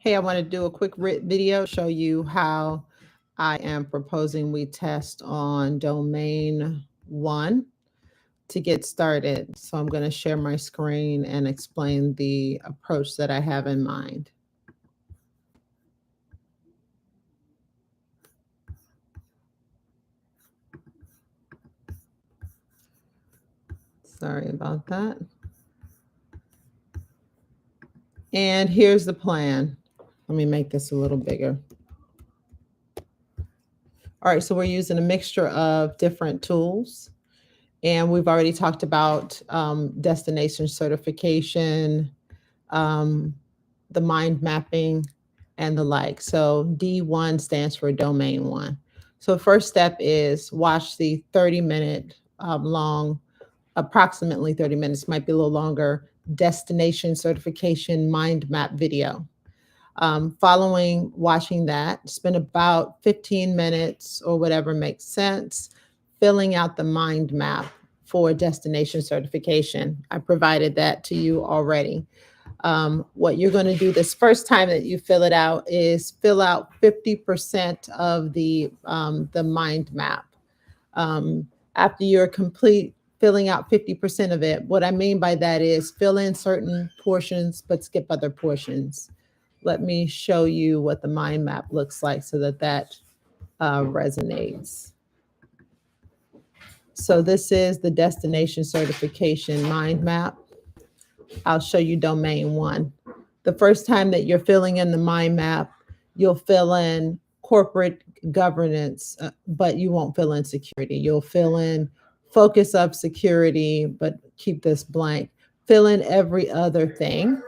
Hey, I want to do a quick video, show you how I am proposing we test on domain one to get started. So I'm going to share my screen and explain the approach that I have in mind. Sorry about that. And here's the plan. Let me make this a little bigger. All right, so we're using a mixture of different tools. And we've already talked about destination certification, the mind mapping, and the like. So D1 stands for domain one. So first step is watch the 30-minute long, approximately 30 minutes, might be a little longer, destination certification mind map video. Following watching that, spend about 15 minutes or whatever makes sense filling out the mind map for destination certification. I provided that to you already. What you're going to do this first time that you fill it out is fill out 50% of the mind map. After you're complete filling out 50% of it, what I mean by that is fill in certain portions but skip other portions. Let me show you what the mind map looks like so that resonates. So this is the destination certification mind map. I'll show you domain one. The first time that you're filling in the mind map, you'll fill in corporate governance, but you won't fill in security. You'll fill in focus of security, but keep this blank. Fill in every other thing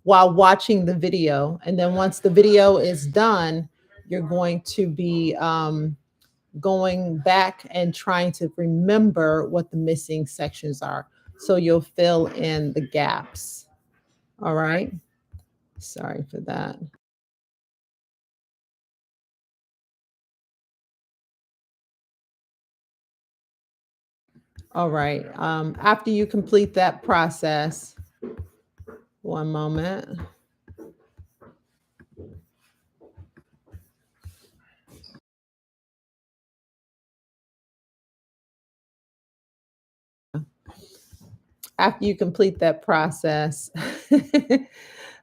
while watching the video. And then once the video is done, you're going to be going back and trying to remember what the missing sections are. So you'll fill in the gaps. All right. Sorry for that. All right. After you complete that process, one moment. After you complete that process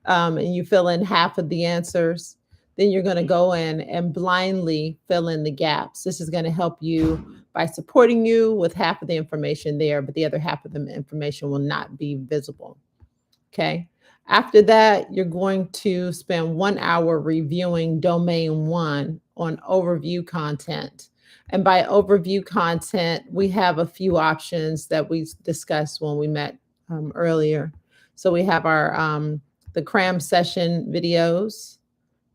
and you fill in half of the answers, then you're going to go in and blindly fill in the gaps. This is going to help you by supporting you with half of the information there, but the other half of the information will not be visible. Okay. After that, you're going to spend 1 hour reviewing domain one on overview content. And by overview content, we have a few options that we discussed when we met earlier. So we have our the cram session videos.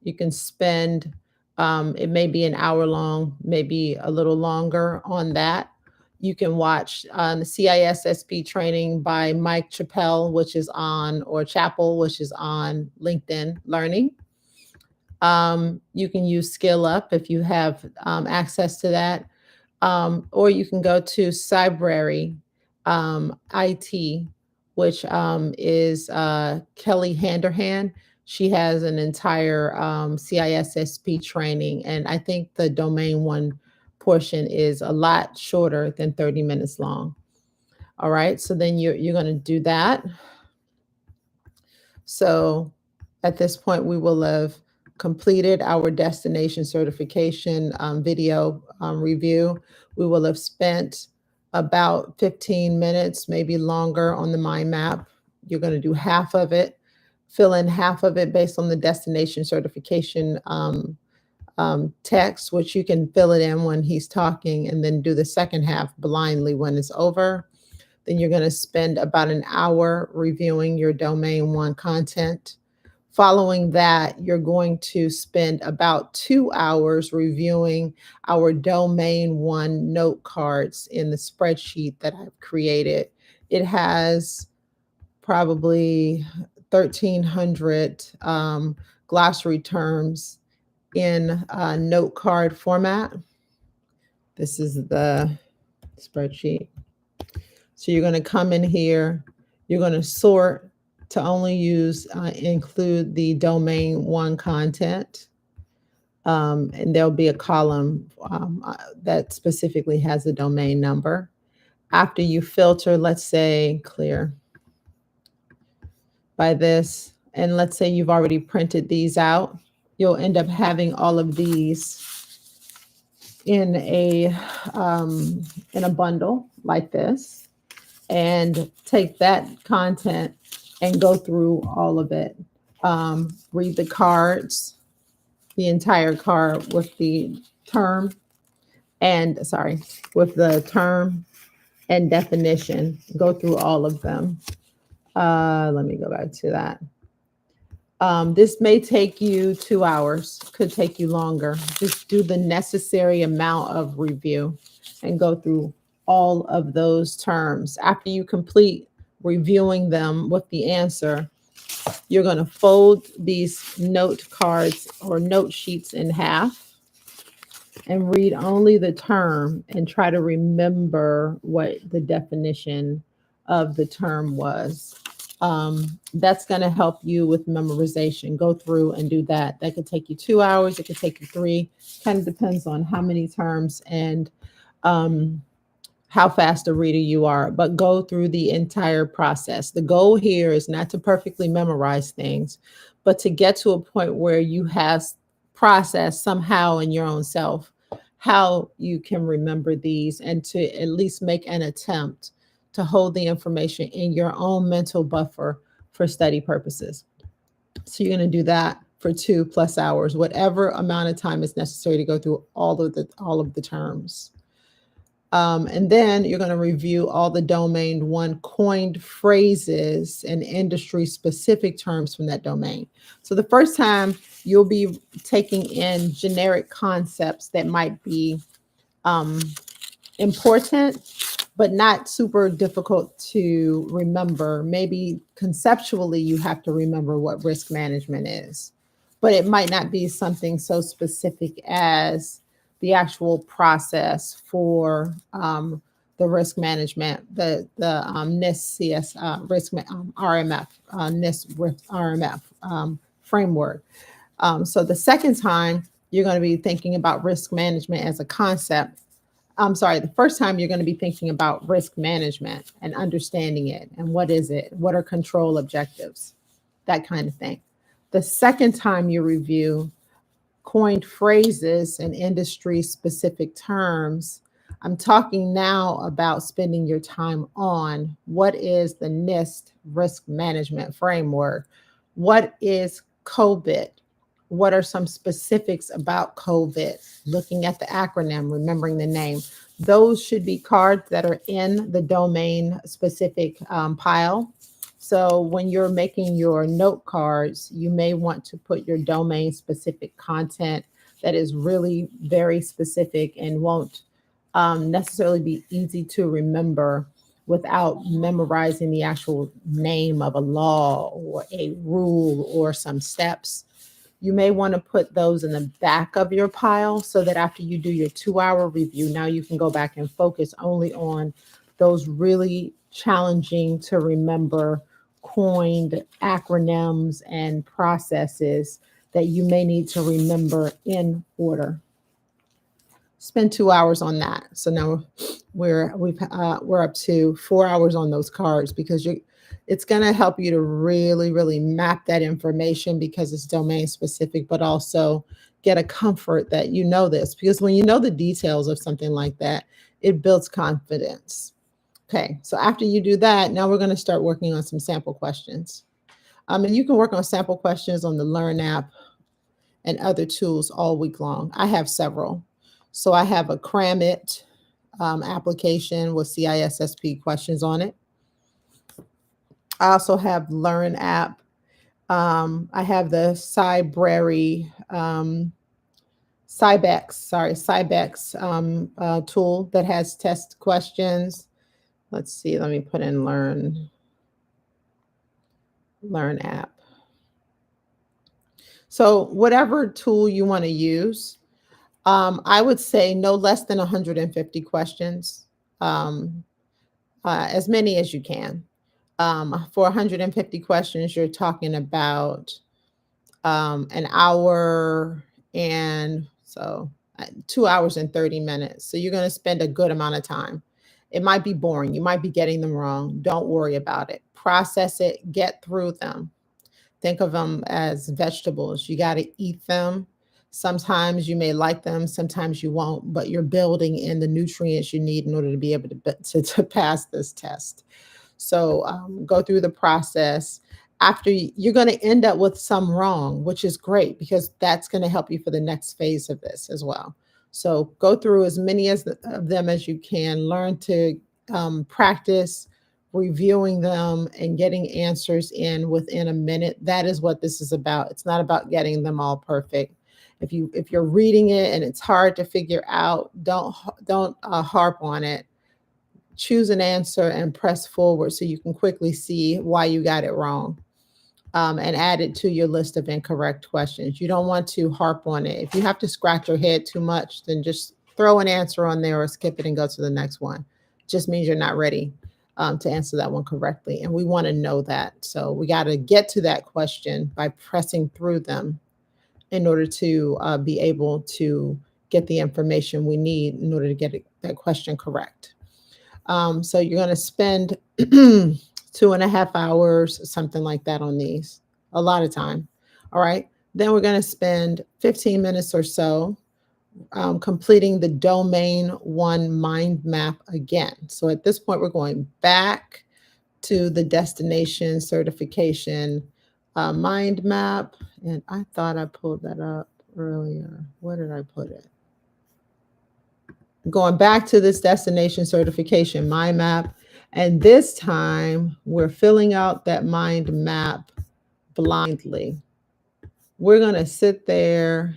You can spend, it may be an hour long, maybe a little longer on that. You can watch the CISSP training by Mike Chappell, which is on, or Chappell, which is on LinkedIn Learning. You can use Skill Up if you have access to that. Or you can go to Cybrary IT, which is Kelly Handerhan. She has an entire CISSP training, and I think the domain one portion is a lot shorter than 30 minutes long. All right, so then you're going to do that. So at this point, we will have completed our destination certification video review. We will have spent about 15 minutes, maybe longer, on the mind map. You're going to do half of it, fill in half of it based on the destination certification text, which you can fill it in when he's talking, and then do the second half blindly when it's over. Then you're going to spend about an hour reviewing your domain one content. Following that, you're going to spend about 2 hours reviewing our domain one note cards in the spreadsheet that I've created. It has probably 1,300 glossary terms in note card format. This is the spreadsheet. So you're going to come in here, you're going to sort to only include the domain one content. And there'll be a column that specifically has a domain number. After you filter, let's say clear by this, and let's say you've already printed these out, you'll end up having all of these in a bundle like this, and take that content and go through all of it. Read the cards, the entire card with the term with the term and definition. Go through all of them. Let me go back to that. This may take you 2 hours, could take you longer. Just do the necessary amount of review and go through all of those terms. After you complete reviewing them with the answer, you're going to fold these note cards or note sheets in half and read only the term and try to remember what the definition of the term was. That's going to help you with memorization. Go through and do that. That could take you 2 hours. It could take you 3. Kind of depends on how many terms and how fast a reader you are, but go through the entire process. The goal here is not to perfectly memorize things, but to get to a point where you have processed somehow in your own self how you can remember these, and to at least make an attempt to hold the information in your own mental buffer for study purposes. So you're going to do that for 2+ hours, whatever amount of time is necessary to go through all of the terms. And then you're going to review all the domain one coined phrases and industry specific terms from that domain. So the first time you'll be taking in generic concepts that might be important, but not super difficult to remember. Maybe conceptually you have to remember what risk management is, but it might not be something so specific as the actual process for the risk management, the NIST risk RMF, NIST risk RMF framework. So the second time you're going to be thinking about risk management as a concept. The first time you're going to be thinking about risk management and understanding it and what is it, what are control objectives, that kind of thing. The second time you review coined phrases and industry specific terms, I'm talking now about spending your time on what is the NIST risk management framework, what is COVID, what are some specifics about COVID, looking at the acronym, remembering the name. Those should be cards that are in the domain specific pile. So when you're making your note cards, you may want to put your domain specific content that is really very specific and won't necessarily be easy to remember without memorizing the actual name of a law or a rule or some steps. You may want to put those in the back of your pile so that after you do your 2-hour review, now you can go back and focus only on those really challenging to remember coined acronyms and processes that you may need to remember in order. Spend 2 hours on that. So now we're up to 4 hours on those cards, because it's going to help you to really, really map that information because it's domain specific, but also get a comfort that you know this, because when you know the details of something like that, it builds confidence. Okay, so after you do that, now we're going to start working on some sample questions. And you can work on sample questions on the Learn app and other tools all week long. I have several. So I have a Cram It application with CISSP questions on it. I also have Learn app. I have the Cybex tool that has test questions. Let's see, let me put in Learn app. So whatever tool you want to use, I would say no less than 150 questions, as many as you can. For 150 questions, you're talking about an hour and so 2 hours and 30 minutes. So you're going to spend a good amount of time. It might be boring. You might be getting them wrong. Don't worry about it. Process it, get through them. Think of them as vegetables. You got to eat them. Sometimes you may like them, sometimes you won't, but you're building in the nutrients you need in order to be able to pass this test. So go through the process. After you're going to end up with some wrong, which is great because that's going to help you for the next phase of this as well. So go through as many of them as you can. Learn to practice reviewing them and getting answers in within a minute. That is what this is about. It's not about getting them all perfect. If you're reading it and it's hard to figure out, don't harp on it. Choose an answer and press forward so you can quickly see why you got it wrong, and add it to your list of incorrect questions. You don't want to harp on it. If you have to scratch your head too much, then just throw an answer on there or skip it and go to the next one. Just means you're not ready to answer that one correctly. And we want to know that. So we got to get to that question by pressing through them in order to be able to get the information we need in order to get that question correct. So you're going to spend 2.5 hours, something like that on these, a lot of time. All right. Then we're going to spend 15 minutes or so completing the domain 1 mind map again. So at this point, we're going back to the destination certification mind map. And I thought I pulled that up earlier. Where did I put it? Going back to this destination certification mind map. And this time we're filling out that mind map blindly. We're going to sit there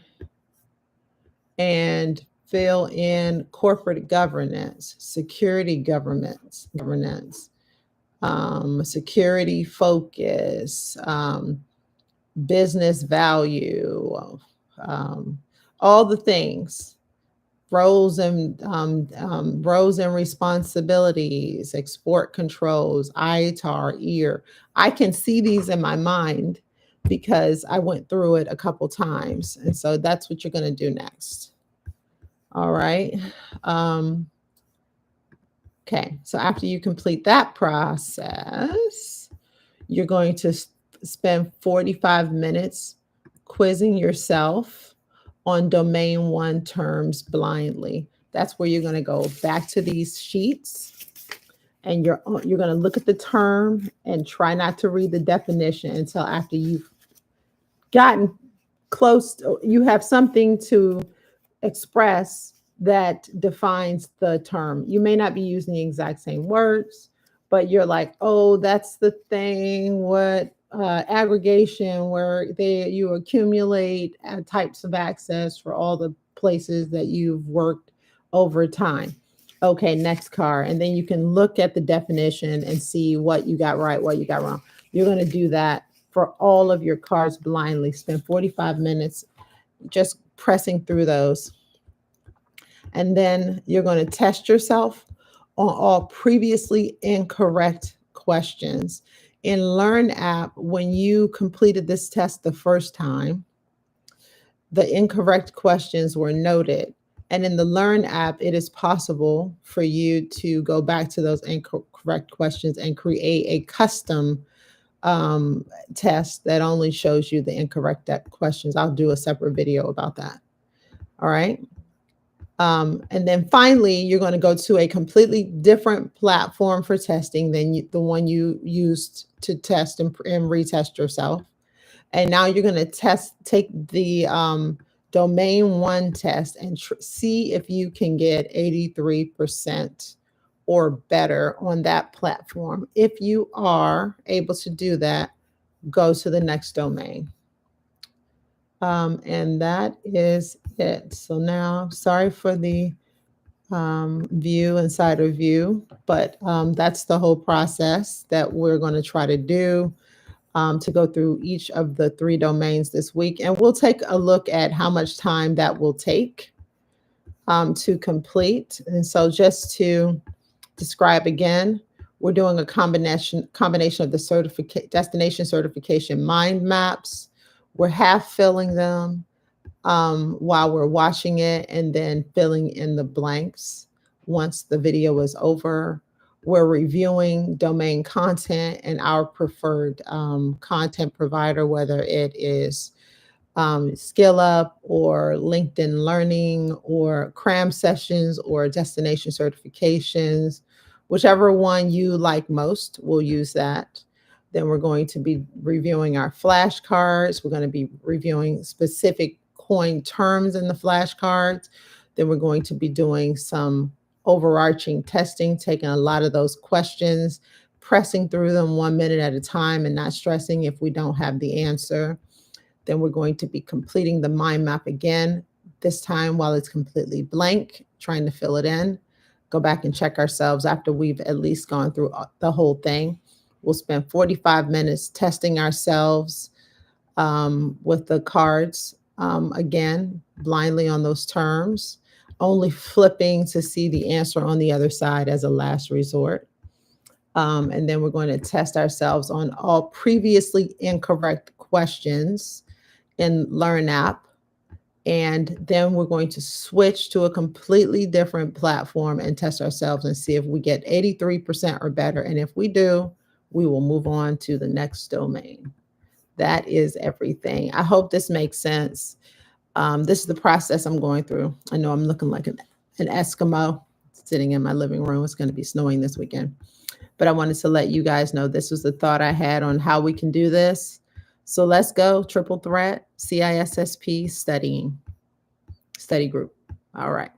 and fill in corporate governance, security governance, security focus, business value, all the things, roles and responsibilities, export controls, ITAR, EAR. I can see these in my mind because I went through it a couple times. And so that's what you're going to do next. All right. Okay. So after you complete that process, you're going to spend 45 minutes quizzing yourself on domain 1 terms blindly. That's where you're going to go back to these sheets and you're going to look at the term and try not to read the definition until after you've gotten close to, you have something to express that defines the term. You may not be using the exact same words, but you're like, oh, that's the thing, what aggregation, where you accumulate types of access for all the places that you've worked over time. Okay, next car. And then you can look at the definition and see what you got right, what you got wrong. You're going to do that for all of your cars blindly. Spend 45 minutes just pressing through those. And then you're going to test yourself on all previously incorrect questions. In Learn app, when you completed this test the first time, the incorrect questions were noted. And in the Learn app, it is possible for you to go back to those incorrect questions and create a custom test that only shows you the incorrect questions. I'll do a separate video about that. All right. And then finally, you're going to go to a completely different platform for testing than the one you used to test and retest yourself. And now you're going to take the domain 1 test and see if you can get 83% or better on that platform. If you are able to do that, go to the next domain. And that is it. So now, sorry for the view, insider view, but that's the whole process that we're going to try to do to go through each of the 3 domains this week. And we'll take a look at how much time that will take to complete. And so just to describe again, We're doing a combination of the destination certification mind maps. We're half filling them while we're watching it and then filling in the blanks once the video is over. We're reviewing domain content and our preferred content provider, whether it is Skill Up or LinkedIn Learning or cram sessions or destination certifications. Whichever one you like most, we'll use that. Then we're going to be reviewing our flashcards. We're going to be reviewing specific coin terms in the flashcards. Then we're going to be doing some overarching testing, taking a lot of those questions, pressing through them 1 minute at a time and not stressing if we don't have the answer. Then we're going to be completing the mind map again, this time while it's completely blank, trying to fill it in. Go back and check ourselves after we've at least gone through the whole thing. We'll spend 45 minutes testing ourselves with the cards again, blindly on those terms, only flipping to see the answer on the other side as a last resort. And then we're going to test ourselves on all previously incorrect questions in Learn app. And then we're going to switch to a completely different platform and test ourselves and see if we get 83% or better. And if we do, we will move on to the next domain. That is everything. I hope this makes sense. This is the process I'm going through. I know I'm looking like an Eskimo sitting in my living room. It's going to be snowing this weekend. But I wanted to let you guys know this was the thought I had on how we can do this. So let's go, triple threat, CISSP study group. All right.